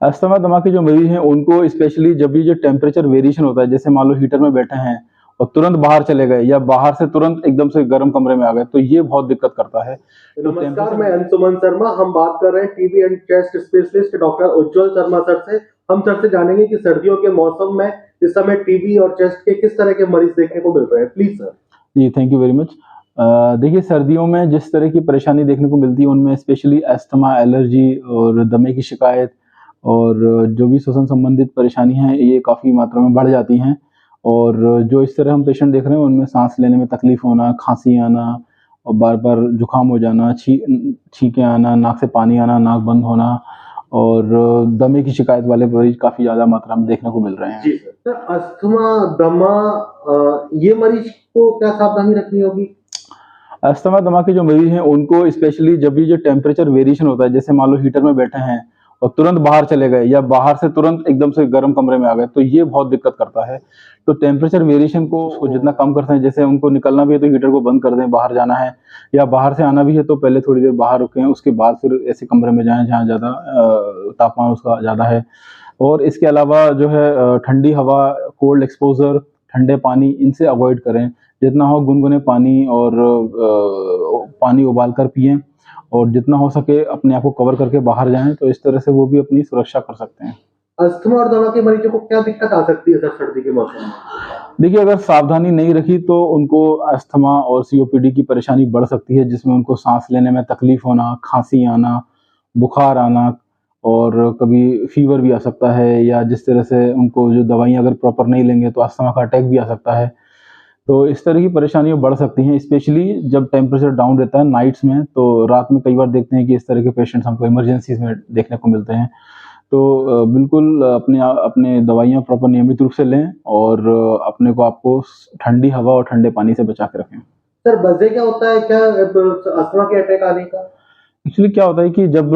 Asthma दमा के जो मरीज हैं उनको स्पेशली जब भी जो टेम्परेचर वेरिएशन होता है, जैसे मान लो हीटर में बैठे हैं और तुरंत बाहर चले गए या बाहर से तुरंत एकदम से गर्म कमरे में आ गए, तो ये बहुत दिक्कत करता है। तो नमस्कार, मैं अंशुमन शर्मा। हम बात कर रहे हैं TB and chest specialist doctor Ujjwal Sharma sir से। हम सर से जानेंगे कि सर्दियों के मौसम में इस समय टीबी और चेस्ट के किस तरह के मरीज देखने को मिल रहे हैं। Please sir. जी, थैंक यू वेरी मच। देखिए, सर्दियों में जिस तरह की परेशानी देखने को मिलती है उनमें स्पेशली अस्थमा, एलर्जी और दमे की शिकायत और जो भी श्वसन संबंधित परेशानी हैं ये काफ़ी मात्रा में बढ़ जाती हैं। और जो इस तरह हम पेशेंट देख रहे हैं उनमें सांस लेने में तकलीफ होना, खांसी आना और बार-बार जुकाम हो जाना, छींकें आना, नाक से पानी आना, नाक बंद होना और दमे की शिकायत वाले मरीज काफ़ी ज़्यादा मात्रा में देखने को मिल रहे हैं। जी सर। सर, अस्थमा, दमा, ये मरीज को क्या सावधानी रखनी होगी? अस्थमा दमा के जो मरीज हैं उनको स्पेशली जब भी जो टेम्परेचर वेरिएशन होता है, जैसे मान लो हीटर में बैठे हैं और तुरंत बाहर चले गए या बाहर से तुरंत एकदम से गर्म कमरे में आ गए, तो ये बहुत दिक्कत करता है। तो टेम्परेचर वेरिएशन को जितना कम कर सकें, जैसे उनको निकलना भी है तो हीटर को बंद कर दें, बाहर जाना है या बाहर से आना भी है तो पहले थोड़ी देर बाहर रुकें, उसके बाद फिर ऐसे कमरे में जाएँ जहाँ ज़्यादा तापमान उसका ज़्यादा है। और इसके अलावा जो है ठंडी हवा, कोल्ड एक्सपोज़र, ठंडे पानी इनसे अवॉइड करें। जितना हो गुनगुने पानी और पानी उबाल कर पिएँ और जितना हो सके अपने आप को कवर करके बाहर जाएँ, तो इस तरह से वो भी अपनी सुरक्षा कर सकते हैं। अस्थमा और दमा के मरीजों को क्या दिक्कत आ सकती है सर सर्दी के मौसम में? देखिए, अगर सावधानी नहीं रखी तो उनको अस्थमा और सीओपीडी की परेशानी बढ़ सकती है, जिसमें उनको साँस लेने में तकलीफ होना, खाँसी आना, बुखार आना और कभी फ़ीवर भी आ सकता है या जिस तरह से उनको जो दवाइयाँ अगर प्रॉपर नहीं लेंगे तो अस्थमा का अटैक भी आ सकता है। तो इस तरह की परेशानियाँ बढ़ सकती हैं, स्पेशली जब टेम्परेचर डाउन रहता है नाइट्स में, तो रात में कई बार देखते हैं कि इस तरह के पेशेंट्स हमको इमरजेंसीज़ में देखने को मिलते हैं। तो बिल्कुल अपने दवाइयाँ प्रॉपर नियमित रूप से लें और अपने को आपको ठंडी हवा और ठंडे पानी से बचा के रखें। सर, वजह क्या होता है क्या अस्थमा के अटैक आने का? एक्चुअली क्या होता है कि जब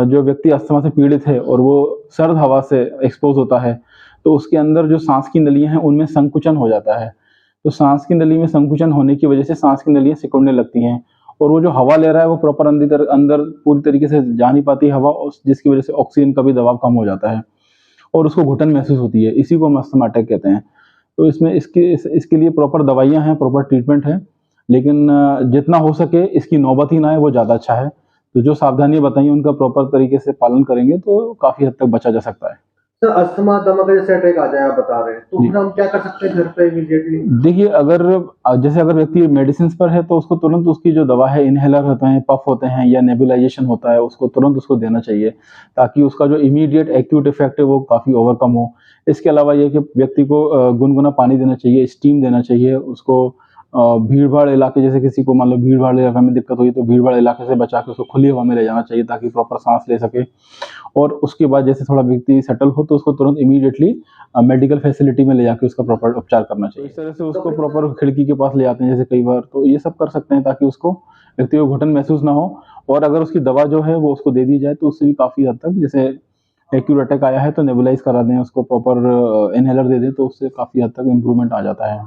जो व्यक्ति अस्थमा से पीड़ित है और वो सर्द हवा से एक्सपोज़ होता है, तो उसके अंदर जो साँस की नलियाँ हैं उनमें संकुचन हो जाता है। तो साँस की नली में संकुचन होने की वजह से साँस की नलियाँ सिकुड़ने लगती हैं और वो जो हवा ले रहा है वो प्रॉपर अंदर पूरी तरीके से जा नहीं पाती हवा, उस जिसकी वजह से ऑक्सीजन का भी दबाव कम हो जाता है और उसको घुटन महसूस होती है। इसी को हम अस्थमा अटैक कहते हैं। तो इसमें इसके लिए प्रॉपर दवाइयाँ हैं, प्रॉपर ट्रीटमेंट है, लेकिन जितना हो सके इसकी नौबत ही ना आए वो ज़्यादा अच्छा है। तो जो सावधानियाँ बताई हैं उनका प्रॉपर तरीके से पालन करेंगे तो काफ़ी हद तक बचा जा सकता है। सर, अस्थमा, दमा का जैसे अटैक आ जाए आप बता रहे हैं, तो जी। फिर हम क्या कर सकते हैं घर पे इमीडिएटली? देखिए, जैसे अगर व्यक्ति मेडिसिन्स पर है तो उसको तुरंत उसकी जो दवा है, इन्हेलर होते हैं, पफ होते हैं या नेबुलाइज़ेशन होता है, उसको तुरंत उसको देना चाहिए, ताकि उसका जो इमीडिएट एक्यूट इफ़ेक्ट है वो काफ़ी ओवरकम हो। इसके अलावा ये कि व्यक्ति को गुनगुना पानी देना चाहिए, स्टीम देना चाहिए, उसको भीड़-भाड़ इलाके, जैसे किसी को मान लो भीड़-भाड़ इलाके में दिक्कत हुई तो भीड़-भाड़ इलाके से बचा के उसको खुली हवा में ले जाना चाहिए ताकि प्रॉपर साँस ले सके। और उसके बाद जैसे थोड़ा व्यक्ति सेटल हो तो उसको तुरंत इमीडिएटली मेडिकल फैसिलिटी में ले जाके उसका प्रॉपर उपचार करना चाहिए। तो इस तरह से उसको प्रॉपर खिड़की के पास ले जाते हैं जैसे कई बार, तो ये सब कर सकते हैं ताकि उसको व्यक्ति को घुटन महसूस ना हो। और अगर उसकी दवा जो है वो उसको दे दी जाए तो उससे भी काफ़ी हद तक, जैसे एक्यूट अटैक आया है तो नेबुलाइज़ करा दें, उसको प्रॉपर इन्हेलर दे दें तो उससे काफ़ी हद तक इम्प्रूवमेंट आ जाता है।